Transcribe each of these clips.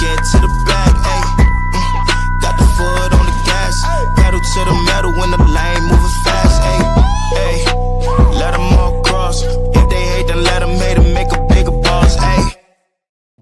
get to the back, ayy. Got the foot on the gas, pedal to the metal when the lane moving fast, ayy. Let them all cross. If they hate, then let them hate and make a bigger boss, ayy.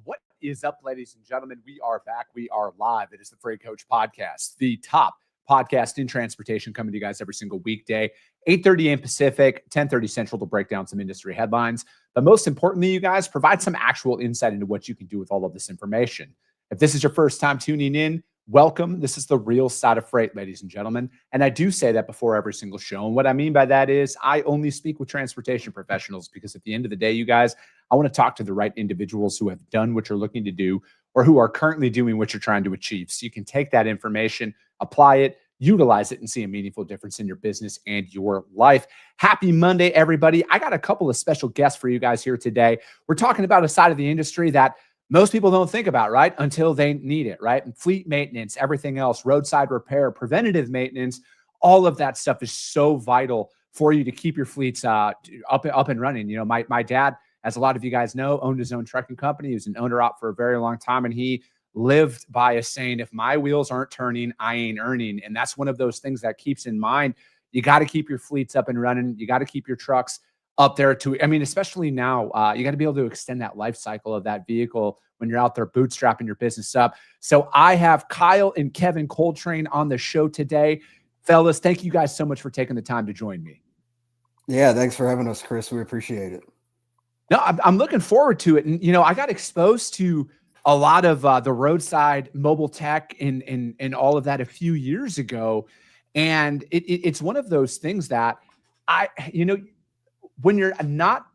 What is up, ladies and gentlemen? We are back. We are live. It is the Freight Coach Podcast, the top podcast in transportation, coming to you guys every single weekday, 8:30 a.m. Pacific, 10:30 Central, to break down some industry headlines. But most importantly, you guys, provide some actual insight into what you can do with all of this information. If this is your first time tuning in, welcome. This is the real side of freight, ladies and gentlemen. And I do say that before every single show. And what I mean by that is I only speak with transportation professionals, because at the end of the day, you guys, I want to talk to the right individuals who have done what you're looking to do, or who are currently doing what you're trying to achieve. So you can take that information, apply it, utilize it, and see a meaningful difference in your business and your life. Happy Monday, everybody. I got a couple of special guests for you guys here today. We're talking about a side of the industry that most people don't think about, right? Until they need it, right? And fleet maintenance, everything else, roadside repair, preventative maintenance, all of that stuff is so vital for you to keep your fleets up and running. You know, my dad, as a lot of you guys know, owned his own trucking company. He was an owner-op for a very long time, and he lived by a saying, if my wheels aren't turning, I ain't earning. And that's one of those things that keeps in mind. You got to keep your fleets up and running. You got to keep your trucks up there too. I mean, especially now, you got to be able to extend that life cycle of that vehicle when you're out there bootstrapping your business up. So I have Kyle and Kevin Coltrain on the show today. Fellas, thank you guys so much for taking the time to join me. Yeah, thanks for having us, Chris. We appreciate it. No, I'm looking forward to it. And, you know, I got exposed to a lot of the roadside mobile tech and all of that a few years ago. And it's one of those things that when you're not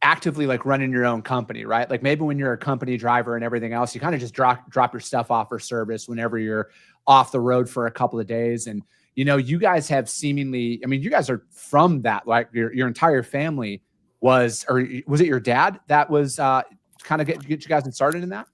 actively like running your own company, right? Like maybe when you're a company driver and everything else, you kind of just drop your stuff off for service whenever you're off the road for a couple of days. And, you know, you guys have seemingly, I mean, you guys are from that, like your entire family was it your dad that was kind of get you guys started in that?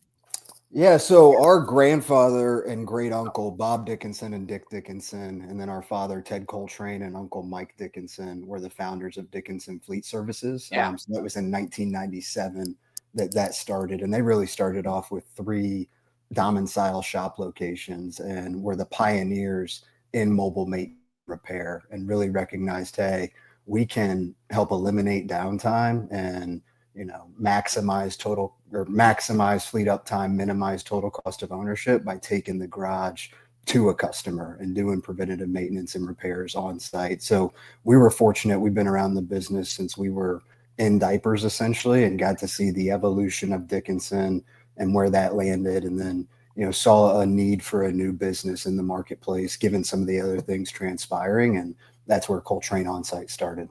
Yeah, so our grandfather and great uncle, Bob Dickinson and Dick Dickinson, and then our father, Ted Coltrain, and Uncle Mike Dickinson were the founders of Dickinson Fleet Services. Yeah. So that was in 1997 that started. And they really started off with 3 domicile shop locations and were the pioneers in mobile maintenance repair, and really recognized, hey, we can help eliminate downtime and, you know, maximize fleet uptime, minimize total cost of ownership by taking the garage to a customer and doing preventative maintenance and repairs on site. So we were fortunate. We've been around the business since we were in diapers, essentially, and got to see the evolution of Dickinson and where that landed. And then, you know, saw a need for a new business in the marketplace, given some of the other things transpiring. And that's where Coltrain On-Site started.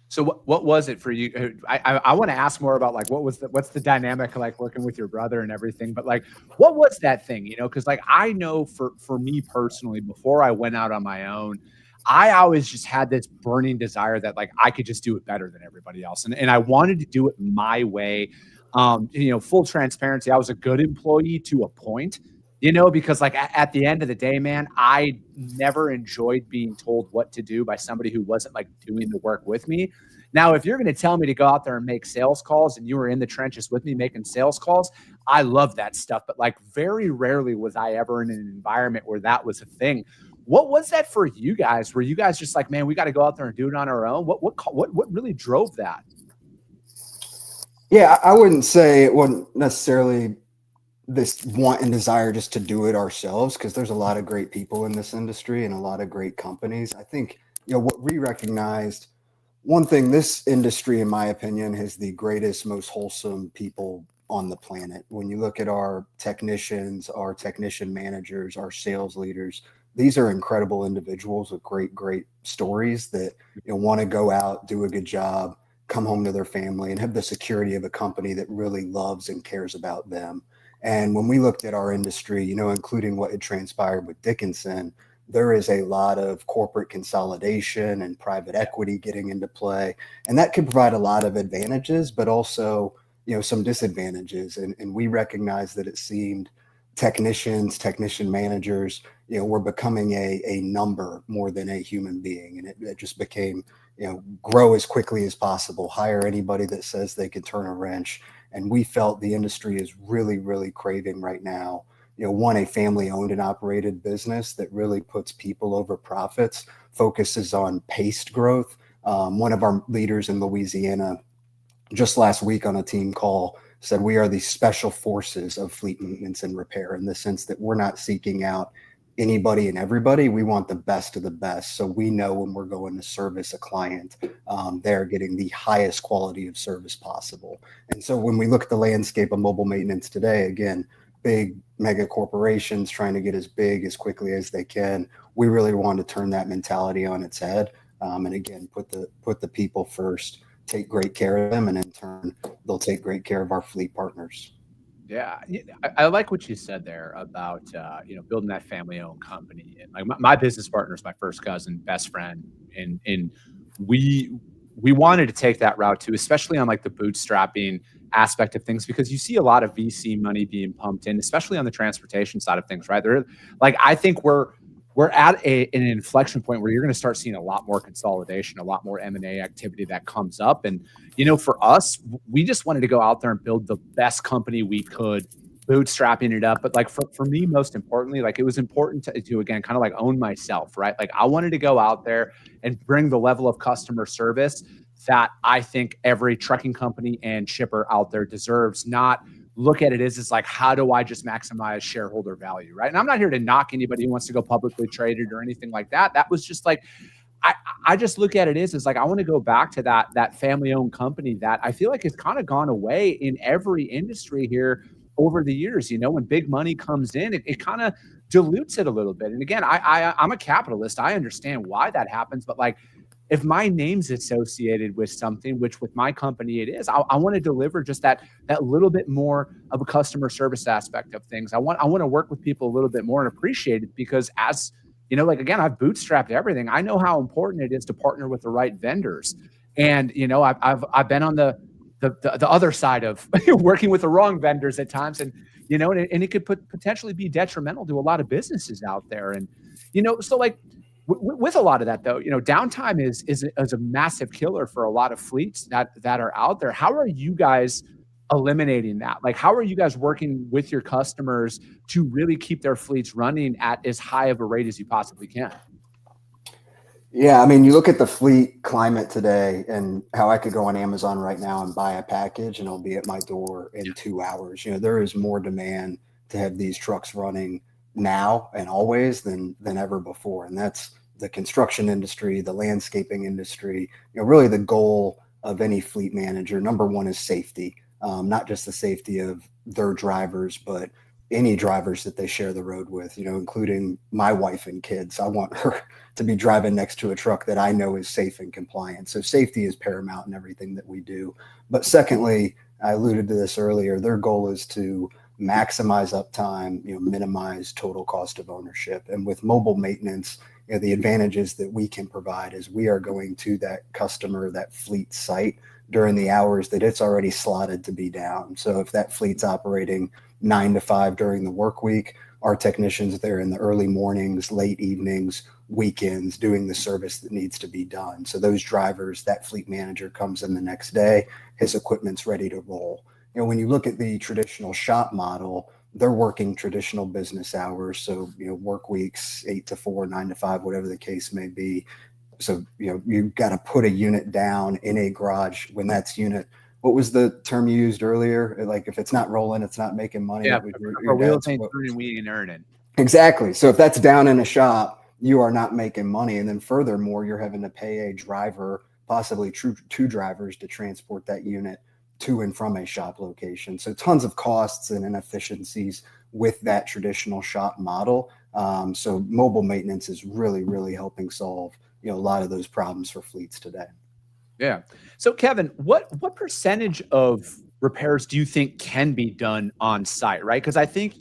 So what was it for you? I want to ask more about like what's the dynamic like working with your brother and everything, but like what was that thing, you know? Because like I know for me personally, before I went out on my own, I always just had this burning desire that like I could just do it better than everybody else, and I wanted to do it my way. You know, full transparency, I was a good employee to a point, you know, because like at the end of the day, man, I never enjoyed being told what to do by somebody who wasn't like doing the work with me. Now, if you're going to tell me to go out there and make sales calls and you were in the trenches with me making sales calls, I love that stuff. But like very rarely was I ever in an environment where that was a thing. What was that for you guys? Were you guys just like, man, we got to go out there and do it on our own? What really drove that? Yeah, I wouldn't say it wasn't necessarily this want and desire just to do it ourselves, because there's a lot of great people in this industry and a lot of great companies. I think, you know, what we recognized, one thing, this industry, in my opinion, has the greatest, most wholesome people on the planet. When you look at our technicians, our technician managers, our sales leaders, these are incredible individuals with great stories that, you know, want to go out, do a good job, come home to their family, and have the security of a company that really loves and cares about them. And when we looked at our industry, you know, including what had transpired with Dickinson, there is a lot of corporate consolidation and private equity getting into play. And that could provide a lot of advantages, but also, you know, some disadvantages. And we recognize that it seemed technician managers, you know, were becoming a number more than a human being. And it just became, you know, grow as quickly as possible, hire anybody that says they can turn a wrench, And we felt the industry is really, really craving right now, one, a family owned and operated business that really puts people over profits, focuses on paced growth. One of our leaders in Louisiana just last week on a team call said we are the special forces of fleet maintenance and repair, in the sense that we're not seeking out anybody and everybody. We want the best of the best. So we know when we're going to service a client, they're getting the highest quality of service possible. And so when we look at the landscape of mobile maintenance today, again, big mega corporations trying to get as big as quickly as they can, we really want to turn that mentality on its head. And again, put the people first, take great care of them, and in turn, they'll take great care of our fleet partners. Yeah, I like what you said there about building that family-owned company. And like my business partner is my first cousin, best friend, and we wanted to take that route too, especially on like the bootstrapping aspect of things, because you see a lot of VC money being pumped in, especially on the transportation side of things, right? I think we're at an inflection point where you're going to start seeing a lot more consolidation, a lot more M&A activity that comes up. And, for us, we just wanted to go out there and build the best company we could, bootstrapping it up. But like for me, most importantly, like it was important to again, kind of like own myself, right? Like I wanted to go out there and bring the level of customer service that I think every trucking company and shipper out there deserves. Not look at it as like, how do I just maximize shareholder value, right? And I'm not here to knock anybody who wants to go publicly traded or anything like that. That was just like, I just look at it as like, I want to go back to that family-owned company that I feel like has kind of gone away in every industry here over the years. When big money comes in, it kind of dilutes it a little bit. And again, I'm a capitalist. I understand why that happens, but like, if my name's associated with something, which with my company it is, I want to deliver just that little bit more of a customer service aspect of things. I want to work with people a little bit more and appreciate it, because as like again, I've bootstrapped everything. I know how important it is to partner with the right vendors, and I've been on the other side of working with the wrong vendors at times, and and it could potentially be detrimental to a lot of businesses out there, and so like. With a lot of that, though, downtime is a massive killer for a lot of fleets that are out there. How are you guys eliminating that? Like, how are you guys working with your customers to really keep their fleets running at as high of a rate as you possibly can? Yeah, I mean, you look at the fleet climate today and how I could go on Amazon right now and buy a package and it'll be at my door in 2 hours. There is more demand to have these trucks running now and always than ever before. And that's the construction industry, the landscaping industry. Really the goal of any fleet manager, number one, is safety. Not just the safety of their drivers, but any drivers that they share the road with, including my wife and kids. I want her to be driving next to a truck that I know is safe and compliant. So safety is paramount in everything that we do. But secondly, I alluded to this earlier, their goal is to maximize uptime, minimize total cost of ownership. And with mobile maintenance, the advantages that we can provide is we are going to that customer, that fleet site during the hours that it's already slotted to be down. So if that fleet's operating 9 to 5 during the work week, our technicians are there in the early mornings, late evenings, weekends, doing the service that needs to be done. So those drivers, that fleet manager comes in the next day, his equipment's ready to roll. When you look at the traditional shop model, they're working traditional business hours. So, work weeks, 8 to 4, 9 to 5, whatever the case may be. So, you've got to put a unit down in a garage when that's unit. What was the term you used earlier? Like, if it's not rolling, it's not making money. Yeah, our wheels ain't turning, we ain't earning. Exactly. So if that's down in a shop, you are not making money. And then furthermore, you're having to pay a driver, possibly two drivers, to transport that unit to and from a shop location. So tons of costs and inefficiencies with that traditional shop model. So mobile maintenance is really, really helping solve, a lot of those problems for fleets today. Yeah. So Kevin, what percentage of repairs do you think can be done on site, right? Because I think,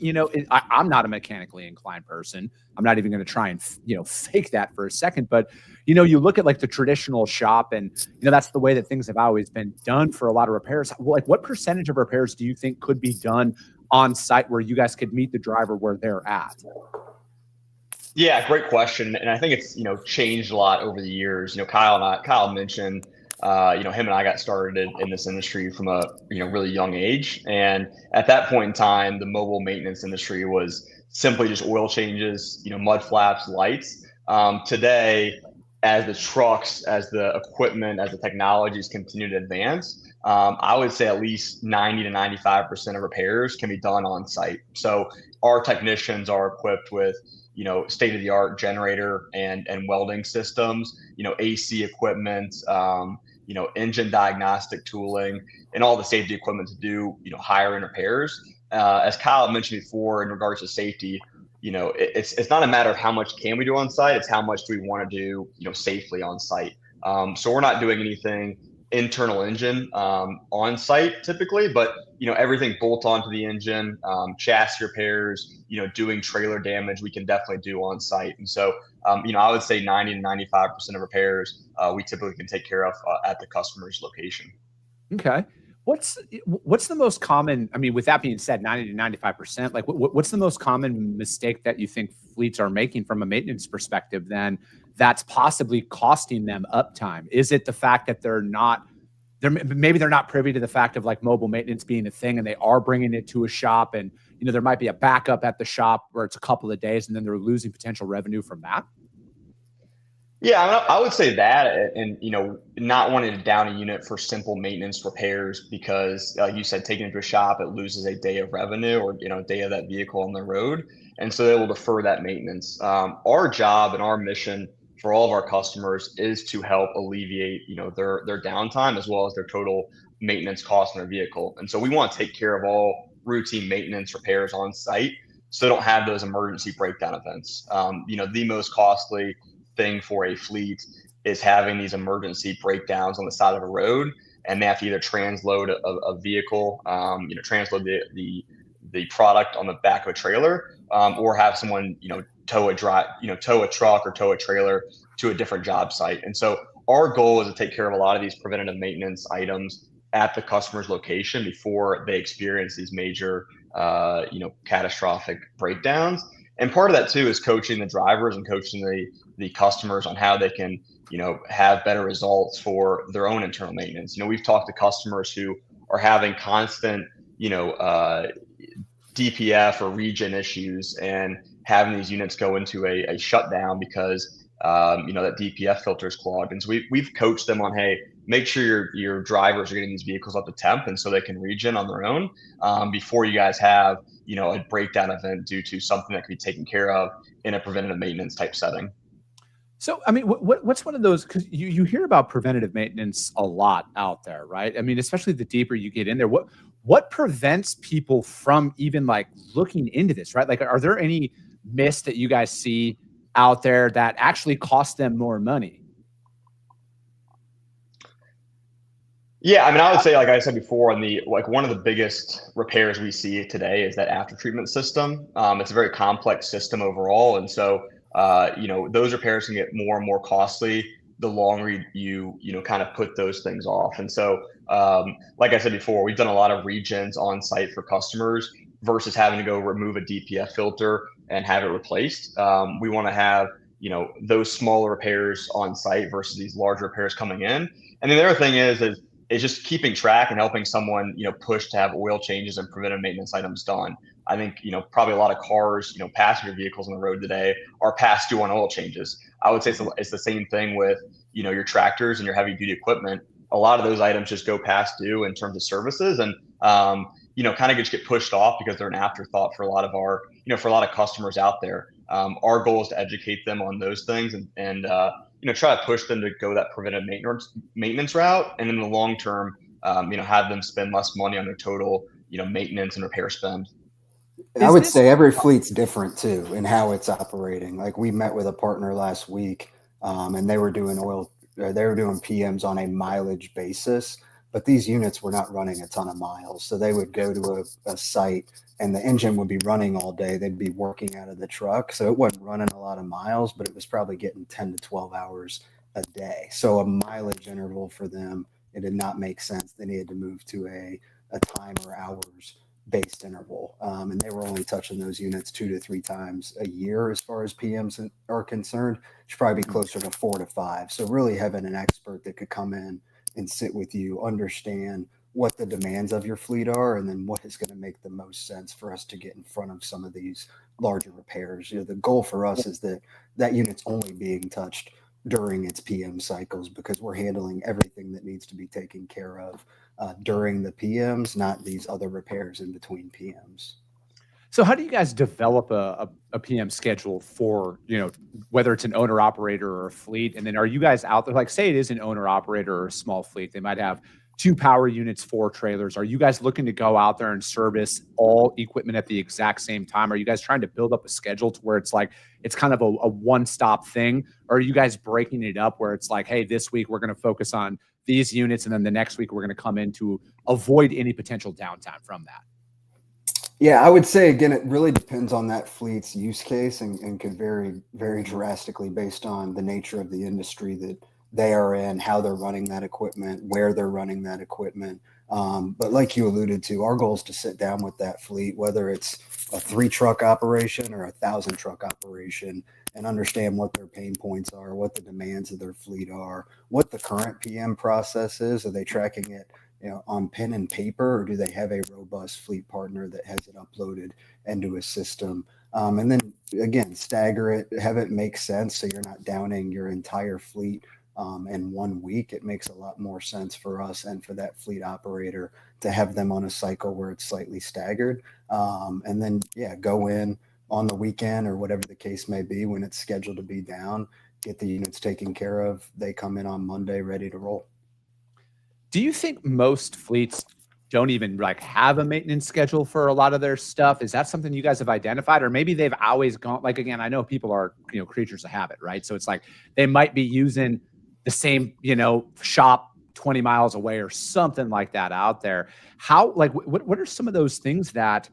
I'm not a mechanically inclined person. I'm not even going to try and, fake that for a second. But, you look at like the traditional shop and, that's the way that things have always been done for a lot of repairs. Like, what percentage of repairs do you think could be done on site where you guys could meet the driver where they're at? Yeah, great question. And I think it's, changed a lot over the years. Kyle mentioned him and I got started in this industry from a really young age, and at that point in time, the mobile maintenance industry was simply just oil changes, mud flaps, lights. Today, as the trucks, as the equipment, as the technologies continue to advance, I would say at least 90 to 95% of repairs can be done on site. So our technicians are equipped with state of the art generator and welding systems, AC equipment, engine diagnostic tooling, and all the safety equipment to do higher end repairs. As Kyle mentioned before, in regards to safety, it's not a matter of how much can we do on site; it's how much do we want to do safely on site. So we're not doing anything internal engine on site typically, but everything bolt onto the engine, chassis repairs, doing trailer damage, we can definitely do on site. And so I would say 90 to 95% of repairs we typically can take care of at the customer's location. Okay. What's the most common, I mean, with that being said, 90 to 95%, like what's the most common mistake that you think fleets are making from a maintenance perspective then that's possibly costing them uptime? Is it the fact that maybe they're not privy to the fact of like mobile maintenance being a thing and they are bringing it to a shop and, there might be a backup at the shop where it's a couple of days and then they're losing potential revenue from that? Yeah, I would say that, and not wanting to down a unit for simple maintenance repairs because, like you said, taking it to a shop, it loses a day of revenue or a day of that vehicle on the road, and so they will defer that maintenance. Our job and our mission for all of our customers is to help alleviate their downtime as well as their total maintenance cost on their vehicle, and so we want to take care of all routine maintenance repairs on site, so they don't have those emergency breakdown events. The most costly thing for a fleet is having these emergency breakdowns on the side of a road, and they have to either transload a vehicle, transload the product on the back of a trailer, or have someone tow a truck or tow a trailer to a different job site. And so our goal is to take care of a lot of these preventative maintenance items at the customer's location before they experience these major catastrophic breakdowns. And part of that too is coaching the drivers and coaching the customers on how they can, have better results for their own internal maintenance. We've talked to customers who are having constant, DPF or regen issues and having these units go into a shutdown because, that DPF filter is clogged. And so we've coached them on, hey, make sure your drivers are getting these vehicles up to temp and so they can regen on their own before you guys have, a breakdown event due to something that can be taken care of in a preventative maintenance type setting. So, I mean, what's one of those, because you hear about preventative maintenance a lot out there, right? I mean, especially the deeper you get in there, what prevents people from even like looking into this, right? Like, are there any myths that you guys see out there that actually cost them more money? Yeah, I mean, I would say, like I said before, one of the biggest repairs we see today is that after treatment system. It's a very complex system overall, and so those repairs can get more and more costly the longer you kind of put those things off. And so, like I said before, we've done a lot of regens on site for customers versus having to go remove a DPF filter and have it replaced. We want to have those smaller repairs on site versus these larger repairs coming in. And the other thing is just keeping track and helping someone push to have oil changes and preventive maintenance items done. I think probably a lot of cars, passenger vehicles on the road today are past due on oil changes. I would say it's the same thing with your tractors and your heavy duty equipment. A lot of those items just go past due in terms of services, and kind of just get pushed off because they're an afterthought for a lot of our for a lot of customers out there. Our goal is to educate them on those things and try to push them to go that preventive maintenance route, and in the long term, have them spend less money on their total maintenance and repair spend. I would say every fleet's different too in how it's operating. Like, we met with a partner last week, and they were doing PMs on a mileage basis, but these units were not running a ton of miles. So they would go to a site and the engine would be running all day. They'd be working out of the truck. So it wasn't running a lot of miles, but it was probably getting 10 to 12 hours a day. So a mileage interval for them, it did not make sense. They needed to move to a time or hours based interval. And they were only touching those units 2 to 3 times a year as far as PMs are concerned. It should probably be closer to 4 to 5. So really having an expert that could come in and sit with you, understand what the demands of your fleet are, and then what is going to make the most sense for us to get in front of some of these larger repairs. The goal for us is that unit's only being touched during its PM cycles, because we're handling everything that needs to be taken care of during the PMs, not these other repairs in between PMs. So how do you guys develop a PM schedule for, whether it's an owner operator or a fleet? And then are you guys out there, like say it is an owner operator or a small fleet, they might have 2 power units, 4 trailers. Are you guys looking to go out there and service all equipment at the exact same time? Are you guys trying to build up a schedule to where it's like, it's kind of a one-stop thing? Or are you guys breaking it up where it's like, hey, this week we're going to focus on these units, and then the next week we're going to come in to avoid any potential downtime from that? Yeah, I would say, again, it really depends on that fleet's use case and could vary very drastically based on the nature of the industry that they are in, how they're running that equipment, where they're running that equipment. But like you alluded to, our goal is to sit down with that fleet, whether it's a 3-truck operation or a 1,000-truck operation, and understand what their pain points are, what the demands of their fleet are, what the current PM process is. Are they tracking it on pen and paper, or do they have a robust fleet partner that has it uploaded into a system? And then again, stagger it, have it make sense so you're not downing your entire fleet in 1 week. It makes a lot more sense for us and for that fleet operator to have them on a cycle where it's slightly staggered. And then, go in on the weekend or whatever the case may be when it's scheduled to be down, get the units taken care of. They come in on Monday ready to roll. Do you think most fleets don't even have a maintenance schedule for a lot of their stuff? Is that something you guys have identified, or maybe they've always gone, again, I know people are, creatures of habit, right? So it's like they might be using the same, shop 20 miles away or something like that out there. How, what are some of those things that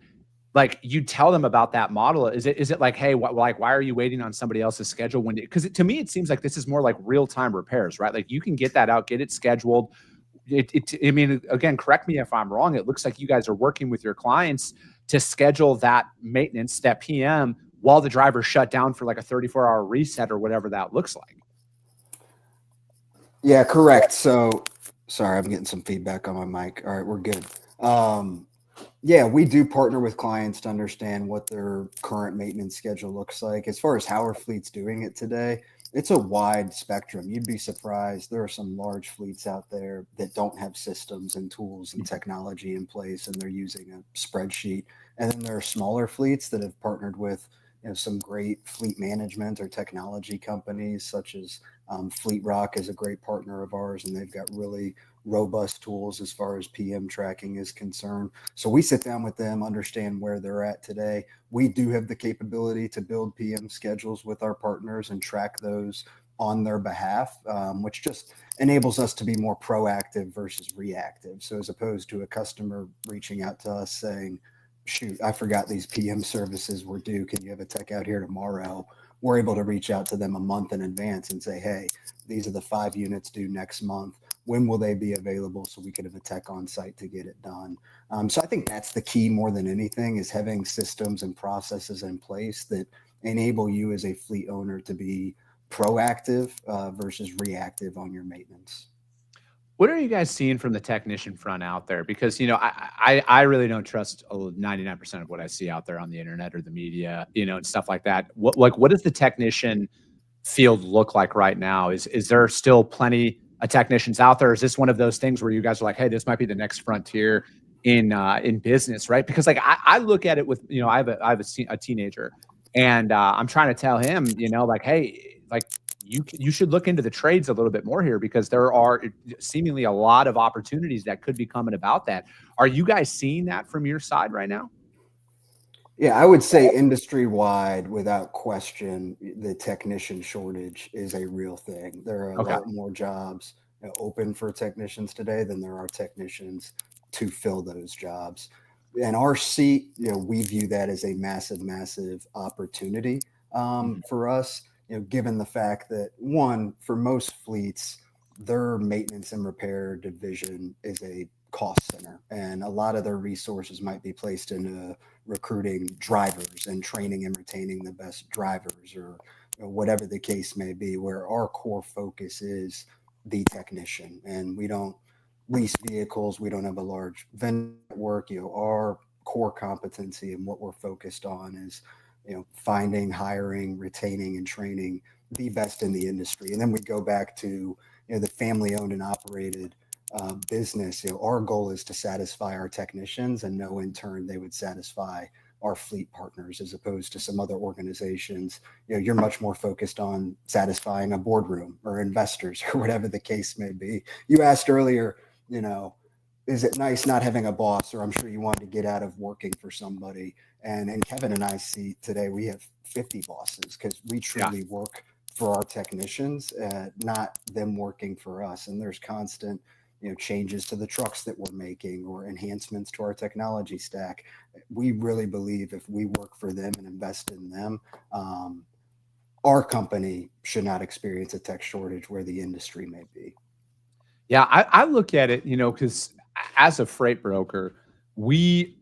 you tell them about that model? Is it like, hey, why are you waiting on somebody else's schedule because to me, it seems like this is more like real-time repairs, right? Like you can get that out, get it scheduled. I mean, again, correct me if I'm wrong. It looks like you guys are working with your clients to schedule that maintenance, that PM, while the driver's shut down for like a 34-hour reset or whatever that looks like. Yeah, correct. So, sorry, I'm getting some feedback on my mic. All right, we're good. Yeah, we do partner with clients to understand what their current maintenance schedule looks like. As far as how our fleet's doing it today, it's a wide spectrum. You'd be surprised. There are some large fleets out there that don't have systems and tools and technology in place, and they're using a spreadsheet. And then there are smaller fleets that have partnered with some great fleet management or technology companies, such as Fleet Rock is a great partner of ours, and they've got really robust tools as far as PM tracking is concerned. So we sit down with them, understand where they're at today. We do have the capability to build PM schedules with our partners and track those on their behalf, which just enables us to be more proactive versus reactive. So as opposed to a customer reaching out to us saying, shoot, I forgot these PM services were due, can you have a tech out here tomorrow? We're able to reach out to them a month in advance and say, hey, these are the 5 units due next month. When will they be available so we could have a tech on site to get it done? So I think that's the key more than anything, is having systems and processes in place that enable you as a fleet owner to be proactive versus reactive on your maintenance. What are you guys seeing from the technician front out there? Because, I really don't trust 99% of what I see out there on the internet or the media, and stuff like that. What does the technician field look like right now? Is there still plenty of technicians out there? Is this one of those things where you guys are like, hey, this might be the next frontier in business, right? Because I look at it with, I have a teenager, and I'm trying to tell him, hey, you should look into the trades a little bit more here, because there are seemingly a lot of opportunities that could be coming about that. Are you guys seeing that from your side right now? Yeah, I would say industry-wide, without question, the technician shortage is a real thing. There are a lot more jobs open for technicians today than there are technicians to fill those jobs. And our seat, we view that as a massive, massive opportunity for us, given the fact that, one, for most fleets, their maintenance and repair division is a cost center, and a lot of their resources might be placed into recruiting drivers and training and retaining the best drivers, or whatever the case may be, where our core focus is the technician, and we don't lease vehicles. We don't have a large vendor network. Our core competency and what we're focused on is, finding, hiring, retaining, and training the best in the industry. And then we go back to, the family owned and operated business. Our goal is to satisfy our technicians, and know in turn they would satisfy our fleet partners, as opposed to some other organizations. You're much more focused on satisfying a boardroom or investors or whatever the case may be. You asked earlier, is it nice not having a boss? Or I'm sure you wanted to get out of working for somebody. And Kevin and I see today we have 50 bosses, because we truly work for our technicians, not them working for us. And there's constant changes to the trucks that we're making, or enhancements to our technology stack. We really believe if we work for them and invest in them, our company should not experience a tech shortage where the industry may be. Yeah, I look at it, because as a freight broker, we,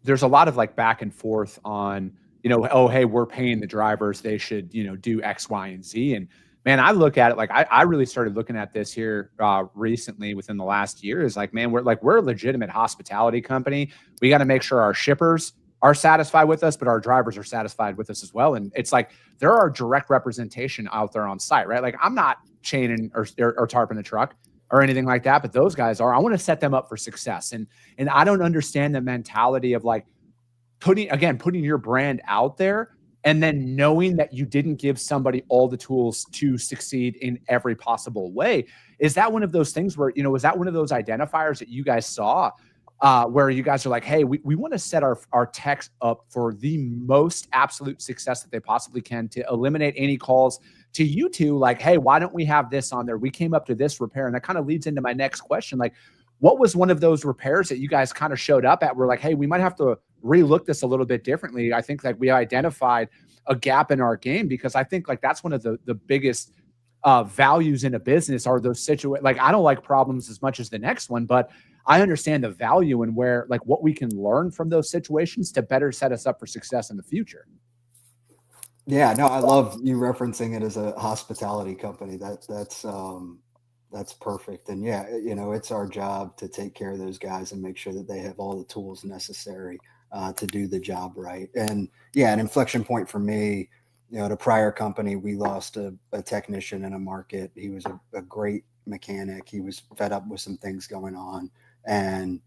there's a lot of like back and forth on, oh, hey, we're paying the drivers, they should, do X, Y, and Z. And man, I look at it like I really started looking at this here recently within the last year, is like, man, we're a legitimate hospitality company. We got to make sure our shippers are satisfied with us, but our drivers are satisfied with us as well. And it's like, there are direct representation out there on site, right? Like, I'm not chaining or tarping the truck or anything like that, but those guys are. I want to set them up for success. And I don't understand the mentality of like putting your brand out there, and then knowing that you didn't give somebody all the tools to succeed in every possible way. Is that one of those things where, was that one of those identifiers that you guys saw where you guys are like, hey, we want to set our techs up for the most absolute success that they possibly can, to eliminate any calls to you two, like, hey, why don't we have this on there? We came up to this repair. And that kind of leads into my next question. Like, what was one of those repairs that you guys kind of showed up at? We're like, hey, we might have to relook this a little bit differently. I think like we identified a gap in our game, because I think like that's one of the biggest values in a business are those situations. Like, I don't like problems as much as the next one, but I understand the value and where, like, what we can learn from those situations to better set us up for success in the future. Yeah, no, I love you referencing it as a hospitality company. That's perfect. And yeah, it's our job to take care of those guys and make sure that they have all the tools necessary to do the job right. And yeah, an inflection point for me, the prior company, we lost a technician in a market. He was a great mechanic. He was fed up with some things going on, and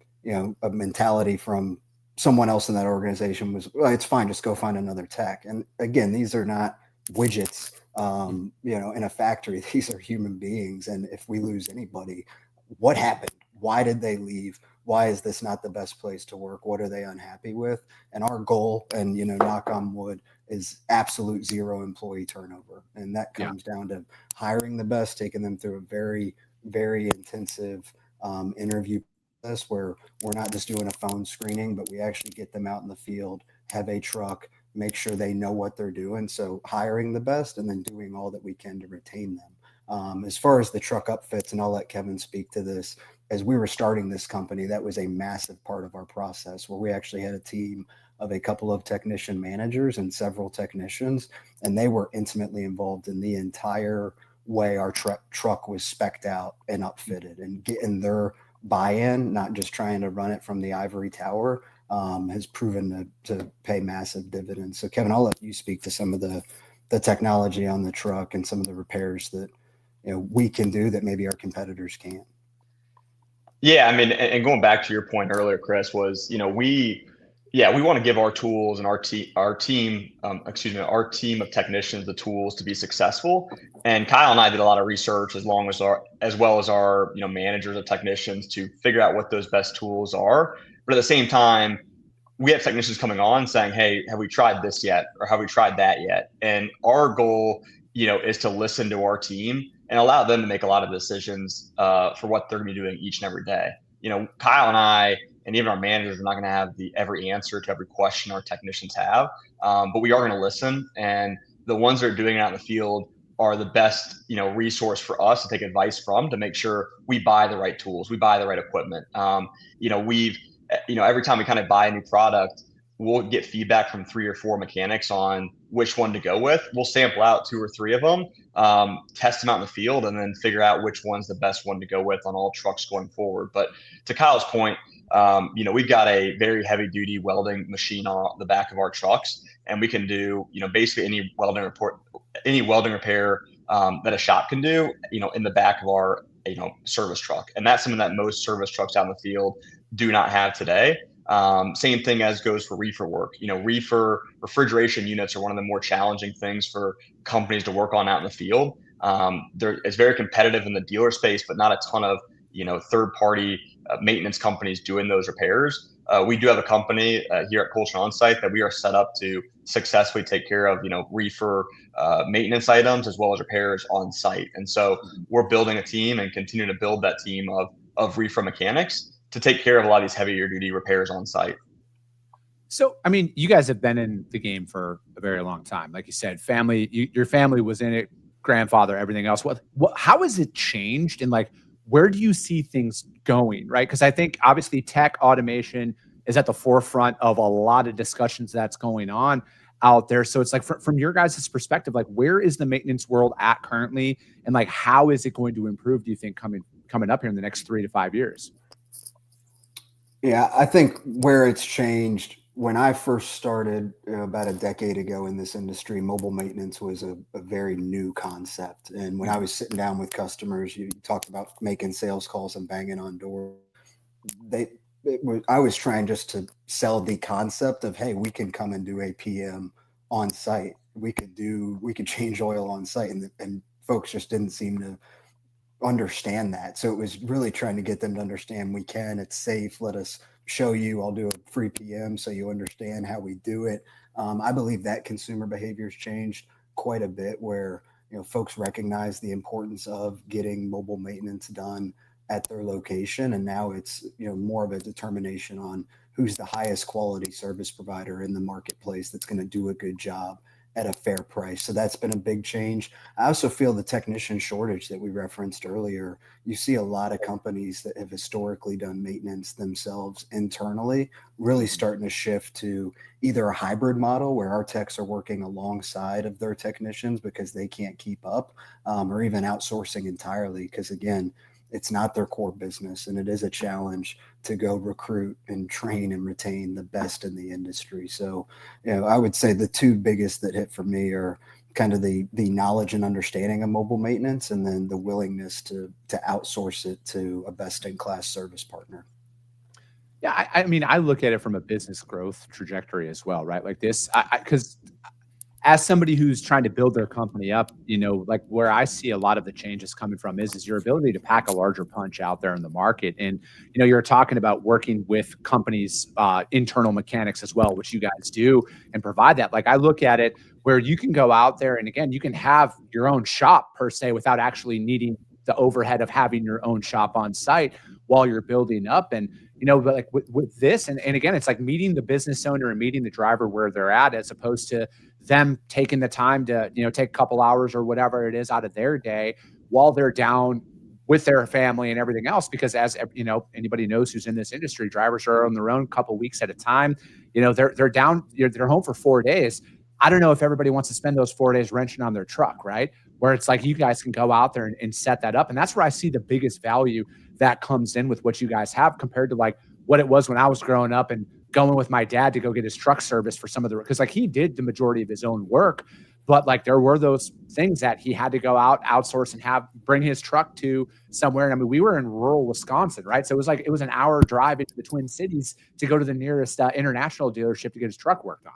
a mentality from someone else in that organization was, well, it's fine, just go find another tech. And again, these are not widgets, in a factory. These are human beings. And if we lose anybody, what happened? Why did they leave? Why is this not the best place to work? What are they unhappy with? And our goal, and knock on wood, is absolute zero employee turnover. And that comes down to hiring the best, taking them through a very, very intensive interview process, where we're not just doing a phone screening, but we actually get them out in the field, have a truck, make sure they know what they're doing. So hiring the best, and then doing all that we can to retain them. As far as the truck upfits, and I'll let Kevin speak to this, as we were starting this company, that was a massive part of our process, where we actually had a team of a couple of technician managers and several technicians, and they were intimately involved in the entire way our truck was spec'd out and upfitted, and getting their buy-in, not just trying to run it from the ivory tower, has proven to pay massive dividends. So Kevin, I'll let you speak to some of the technology on the truck and some of the repairs that we can do that maybe our competitors can't. Yeah, I mean, and going back to your point earlier, Chris, was we want to give our tools and our team of technicians the tools to be successful. And Kyle and I did a lot of research, as well as our managers of technicians, to figure out what those best tools are. But at the same time, we have technicians coming on saying, hey, have we tried this yet? Or have we tried that yet? And our goal, is to listen to our team and allow them to make a lot of decisions for what they're going to be doing each and every day. Kyle and I, and even our managers, are not going to have every answer to every question our technicians have, but we are going to listen. And the ones that are doing it out in the field are the best, resource for us to take advice from, to make sure we buy the right tools, we buy the right equipment. Every time we kind of buy a new product, we'll get feedback from 3 or 4 mechanics on which one to go with. We'll sample out 2 or 3 of them, test them out in the field, and then figure out which one's the best one to go with on all trucks going forward. But to Kyle's point, we've got a very heavy duty welding machine on the back of our trucks, and we can do, basically any welding repair that a shop can do, in the back of our, service truck. And that's something that most service trucks out in the field do not have today. Same thing as goes for reefer work. Reefer refrigeration units are one of the more challenging things for companies to work on out in the field. It's very competitive in the dealer space, but not a ton of third-party maintenance companies doing those repairs. We do have a company here at Coltrain On Site that we are set up to successfully take care of reefer maintenance items as well as repairs on site. And so we're building a team and continue to build that team of reefer mechanics to take care of a lot of these heavier duty repairs on site. So, I mean, you guys have been in the game for a very long time. Like you said, your family was in it, grandfather, everything else. How has it changed? And like, where do you see things going? Right. Because I think obviously tech automation is at the forefront of a lot of discussions that's going on out there. So it's like from your guys' perspective, like where is the maintenance world at currently? And like, how is it going to improve, do you think, coming up here in the next 3 to 5 years? Yeah, I think where it's changed, when I first started about a decade ago in this industry, mobile maintenance was a very new concept. And when I was sitting down with customers, you talked about making sales calls and banging on doors. I was trying just to sell the concept of, hey, we can come and do a PM on site. We could change oil on site, and folks just didn't seem to understand that. So it was really trying to get them to understand it's safe. Let us show you. I'll do a free PM so you understand how we do it. I believe that consumer behavior has changed quite a bit, where folks recognize the importance of getting mobile maintenance done at their location, and now it's more of a determination on who's the highest quality service provider in the marketplace that's going to do a good job at a fair price. So that's been a big change. I also feel the technician shortage that we referenced earlier. You see a lot of companies that have historically done maintenance themselves internally really starting to shift to either a hybrid model where our techs are working alongside of their technicians because they can't keep up, or even outsourcing entirely because, again, it's not their core business, and it is a challenge to go recruit and train and retain the best in the industry. So, I would say the two biggest that hit for me are kind of the knowledge and understanding of mobile maintenance, and then the willingness to outsource it to a best-in-class service partner. Yeah, I mean, I look at it from a business growth trajectory as well, right? Like this, because as somebody who's trying to build their company up, like where I see a lot of the changes coming from is your ability to pack a larger punch out there in the market. And, you're talking about working with companies, internal mechanics as well, which you guys do and provide that. Like I look at it where you can go out there and again, you can have your own shop per se without actually needing the overhead of having your own shop on site while you're building up. And, but like with this, and again, it's like meeting the business owner and meeting the driver where they're at, as opposed to them taking the time to, take a couple hours or whatever it is out of their day while they're down with their family and everything else. Because as anybody knows who's in this industry, drivers are on their own a couple weeks at a time. They're down, they're home for 4 days. I don't know if everybody wants to spend those 4 days wrenching on their truck, right? Where it's like you guys can go out there and set that up. And that's where I see the biggest value that comes in with what you guys have compared to like what it was when I was growing up and going with my dad to go get his truck service for some of the, because like he did the majority of his own work, but like there were those things that he had to go out, outsource, and bring his truck to somewhere. And I mean, we were in rural Wisconsin, right? So it was an hour drive into the Twin Cities to go to the nearest international dealership to get his truck worked on.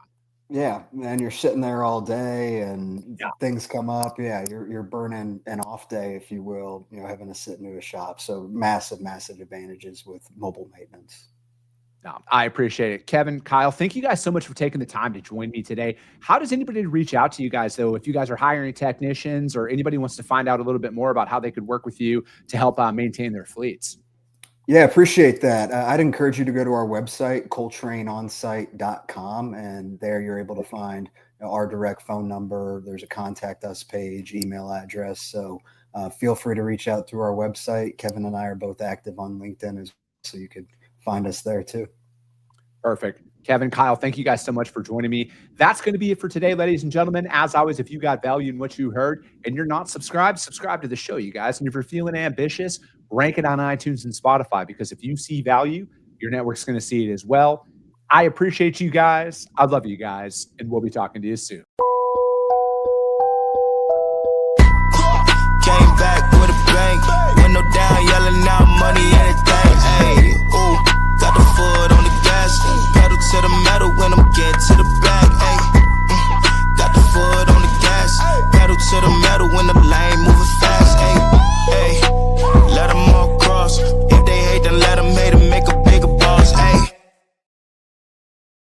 Yeah, and you're sitting there all day, and things come up. Yeah, you're burning an off day, if you will. Having to sit into a shop. So massive advantages with mobile maintenance. No, I appreciate it. Kevin, Kyle, thank you guys so much for taking the time to join me today. How does anybody reach out to you guys, though, if you guys are hiring technicians or anybody wants to find out a little bit more about how they could work with you to help maintain their fleets? Yeah, appreciate that. I'd encourage you to go to our website, coltrainonsite.com, and there you're able to find our direct phone number. There's a contact us page, email address. So feel free to reach out through our website. Kevin and I are both active on LinkedIn, so you could find us there too. Perfect. Kevin, Kyle, thank you guys so much for joining me. That's going to be it for today, ladies and gentlemen. As always, if you got value in what you heard and you're not subscribed, subscribe to the show, you guys. And if you're feeling ambitious, rank it on iTunes and Spotify, because if you see value, your network's going to see it as well. I appreciate you guys. I love you guys, and we'll be talking to you soon.